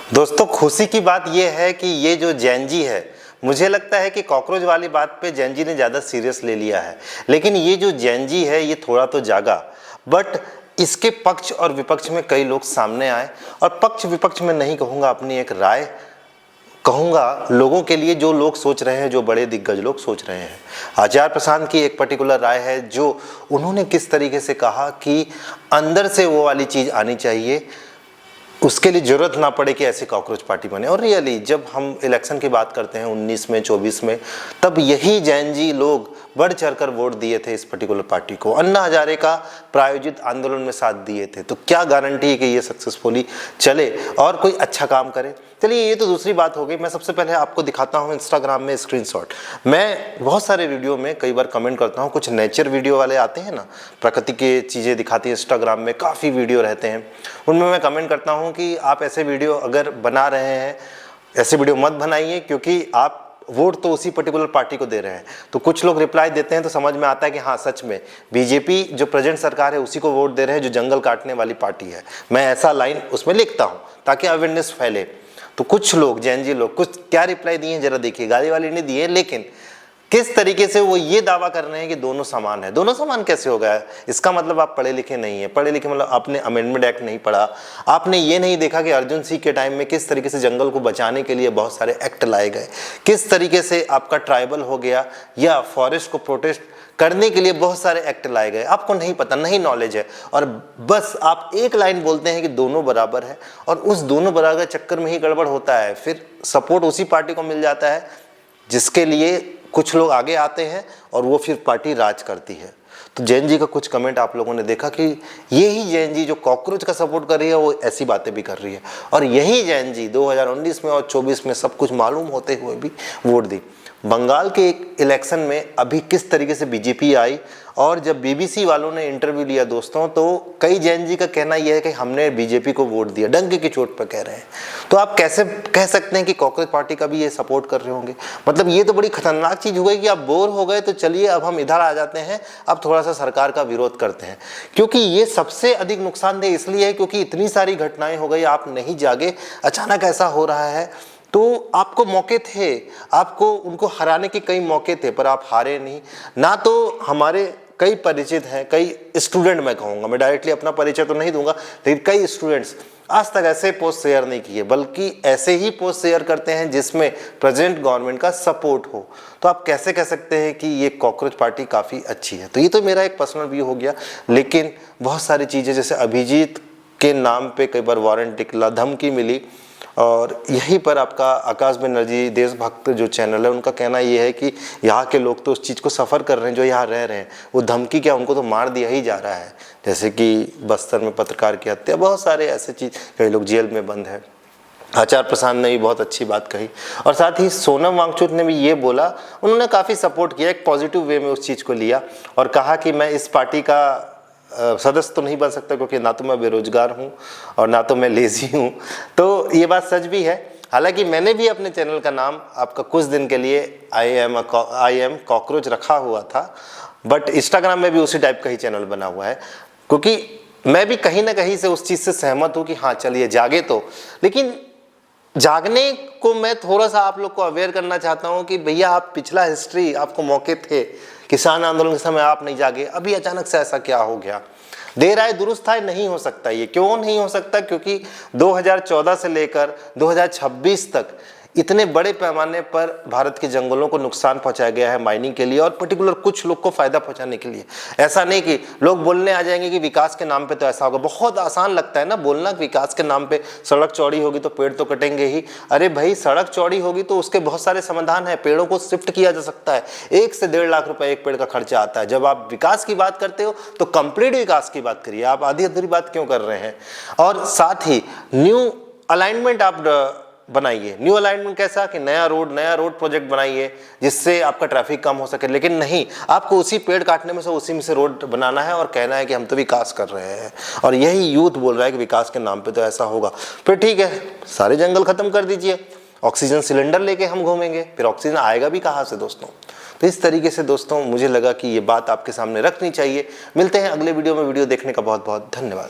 दोस्तों खुशी की बात यह है कि ये जो जैन जी है, मुझे लगता है कि कॉकरोच वाली बात पे जैन जी ने ज़्यादा सीरियस ले लिया है। लेकिन ये जो जैन जी है ये थोड़ा तो जागा, बट इसके पक्ष और विपक्ष में कई लोग सामने आए। और पक्ष विपक्ष में नहीं कहूँगा, अपनी एक राय कहूँगा लोगों के लिए, जो लोग सोच रहे हैं, जो बड़े दिग्गज लोग सोच रहे हैं। आचार्य प्रसाद की एक पर्टिकुलर राय है, जो उन्होंने किस तरीके से कहा कि अंदर से वो वाली चीज़ आनी चाहिए, उसके लिए जरूरत ना पड़े कि ऐसी कॉकरोच पार्टी बने। और रियली जब हम इलेक्शन की बात करते हैं 19 में 24 में, तब यही जैन जी लोग बढ़ चढ़कर वोट दिए थे इस पर्टिकुलर पार्टी को, अन्ना हजारे का प्रायोजित आंदोलन में साथ दिए थे। तो क्या गारंटी है कि ये सक्सेसफुली चले और कोई अच्छा काम करे। चलिए ये तो दूसरी बात हो गई। मैं सबसे पहले आपको दिखाता हूँ इंस्टाग्राम में स्क्रीनशॉट। मैं बहुत सारे वीडियो में कई बार कमेंट करता हूँ, कुछ नेचर वीडियो वाले आते हैं ना, प्रकृति की चीज़ें दिखाती है इंस्टाग्राम में, काफ़ी वीडियो रहते हैं, उनमें मैं कमेंट करता हूँ कि आप ऐसे वीडियो अगर बना रहे हैं, ऐसे वीडियो मत बनाइए, क्योंकि आप वोट तो उसी पर्टिकुलर पार्टी को दे रहे हैं। तो कुछ लोग रिप्लाई देते हैं तो समझ में आता है कि हाँ सच में बीजेपी जो प्रेजेंट सरकार है उसी को वोट दे रहे हैं जो जंगल काटने वाली पार्टी है। मैं ऐसा लाइन उसमें लिखता हूँ ताकि अवेयरनेस फैले। तो कुछ लोग जैन जी लोग कुछ क्या रिप्लाई दिए जरा देखिए, गाली वाली नहीं दिए, लेकिन किस तरीके से वो ये दावा कर रहे हैं कि दोनों समान है। दोनों समान कैसे हो गया? इसका मतलब आप पढ़े लिखे नहीं है। पढ़े लिखे मतलब आपने अमेंडमेंट एक्ट नहीं पढ़ा, आपने ये नहीं देखा कि अर्जुन सिंह के टाइम में किस तरीके से जंगल को बचाने के लिए बहुत सारे एक्ट लाए गए, किस तरीके से आपका ट्राइबल हो गया या फॉरेस्ट को प्रोटेक्ट करने के लिए बहुत सारे एक्ट लाए गए। आपको नहीं पता, नहीं नॉलेज है, और बस आप एक लाइन बोलते हैं कि दोनों बराबर है, और उस दोनों बराबर चक्कर में ही गड़बड़ होता है। फिर सपोर्ट उसी पार्टी को मिल जाता है जिसके लिए कुछ लोग आगे आते हैं और वो फिर पार्टी राज करती है। तो जैन जी का कुछ कमेंट आप लोगों ने देखा कि यही जैन जी जो कॉकरोच का सपोर्ट कर रही है वो ऐसी बातें भी कर रही है, और यही जैन जी 2019 में और 24 में सब कुछ मालूम होते हुए भी वोट दी। बंगाल के एक इलेक्शन में अभी किस तरीके से बीजेपी आई, और जब बीबीसी वालों ने इंटरव्यू लिया दोस्तों, तो कई जैन जी का कहना यह है कि हमने बीजेपी को वोट दिया, डंके की चोट पर कह रहे हैं। तो आप कैसे कह सकते हैं कि कांग्रेस पार्टी का भी ये सपोर्ट कर रहे होंगे? मतलब ये तो बड़ी खतरनाक चीज़ हो गई कि आप बोर हो गए तो चलिए अब हम इधर आ जाते हैं, अब थोड़ा सा सरकार का विरोध करते हैं। क्योंकि ये सबसे अधिक नुकसानदेह इसलिए है क्योंकि इतनी सारी घटनाएं हो गई, आप नहीं जागे, अचानक ऐसा हो रहा है। तो आपको मौके थे, आपको उनको हराने के कई मौके थे, पर आप हारे नहीं। ना तो हमारे कई परिचित हैं, कई स्टूडेंट, मैं कहूँगा, मैं डायरेक्टली अपना परिचय तो नहीं दूंगा, लेकिन कई स्टूडेंट्स आज तक ऐसे पोस्ट शेयर नहीं किए, बल्कि ऐसे ही पोस्ट शेयर करते हैं जिसमें प्रेजेंट गवर्नमेंट का सपोर्ट हो। तो आप कैसे कह सकते हैं कि ये कॉकरोच पार्टी काफ़ी अच्छी है? तो ये तो मेरा एक पर्सनल व्यू हो गया, लेकिन बहुत सारी चीज़ें, जैसे अभिजीत के नाम पे कई बार वारंट निकला, धमकी मिली, और यहीं पर आपका आकाश बनर्जी देशभक्त जो चैनल है उनका कहना ये है कि यहाँ के लोग तो उस चीज़ को सफ़र कर रहे हैं जो यहाँ रह रहे हैं, वो धमकी क्या, उनको तो मार दिया ही जा रहा है। जैसे कि बस्तर में पत्रकार की हत्या, बहुत सारे ऐसे चीज़, कई लोग जेल में बंद है। आचार्य प्रसाद ने भी बहुत अच्छी बात कही, और साथ ही सोनम वांगचुक ने भी ये बोला, उन्होंने काफ़ी सपोर्ट किया, एक पॉजिटिव वे में उस चीज़ को लिया, और कहा कि मैं इस पार्टी का सदस्य तो नहीं बन सकता क्योंकि ना तो मैं बेरोजगार हूँ और ना तो मैं लेजी हूँ। तो ये बात सच भी है। हालांकि मैंने भी अपने चैनल का नाम आपका कुछ दिन के लिए आई एम कॉकरोच रखा हुआ था, बट इंस्टाग्राम में भी उसी टाइप का ही चैनल बना हुआ है, क्योंकि मैं भी कहीं ना कहीं से उस चीज़ से सहमत हूँ कि हाँ चलिए जागे तो, लेकिन जागने को मैं थोड़ा सा आप लोग को अवेयर करना चाहता हूँ कि भैया आप पिछला हिस्ट्री, आपको मौके थे, किसान आंदोलन के समय आप नहीं जागे, अभी अचानक से ऐसा क्या हो गया? देर आए दुरुस्त आए नहीं हो सकता। ये क्यों नहीं हो सकता? क्योंकि 2014 से लेकर 2026 तक इतने बड़े पैमाने पर भारत के जंगलों को नुकसान पहुंचाया गया है माइनिंग के लिए, और पर्टिकुलर कुछ लोग को फायदा पहुंचाने के लिए। ऐसा नहीं कि लोग बोलने आ जाएंगे कि विकास के नाम पे तो ऐसा होगा। बहुत आसान लगता है ना बोलना कि विकास के नाम पे सड़क चौड़ी होगी तो पेड़ तो कटेंगे ही। अरे भाई, सड़क चौड़ी होगी तो उसके बहुत सारे समाधान है, पेड़ों को शिफ्ट किया जा सकता है। 1 से 1.5 लाख रुपए एक पेड़ का खर्चा आता है। जब आप विकास की बात करते हो तो कंप्लीट विकास की बात करिए, आप आधी अधूरी बात क्यों कर रहे हैं? और साथ ही न्यू अलाइनमेंट आप बनाइए। न्यू अलाइनमेंट कैसा कि नया रोड प्रोजेक्ट बनाइए जिससे आपका ट्रैफिक कम हो सके, लेकिन नहीं, आपको उसी पेड़ काटने में से उसी में से रोड बनाना है और कहना है कि हम तो विकास कर रहे हैं। और यही यूथ बोल रहा है कि विकास के नाम पे तो ऐसा होगा। फिर ठीक है, सारे जंगल खत्म कर दीजिए, ऑक्सीजन सिलेंडर लेके हम घूमेंगे, फिर ऑक्सीजन आएगा भी कहाँ से दोस्तों? तो इस तरीके से दोस्तों मुझे लगा कि ये बात आपके सामने रखनी चाहिए। मिलते हैं अगले वीडियो में। वीडियो देखने का बहुत बहुत धन्यवाद।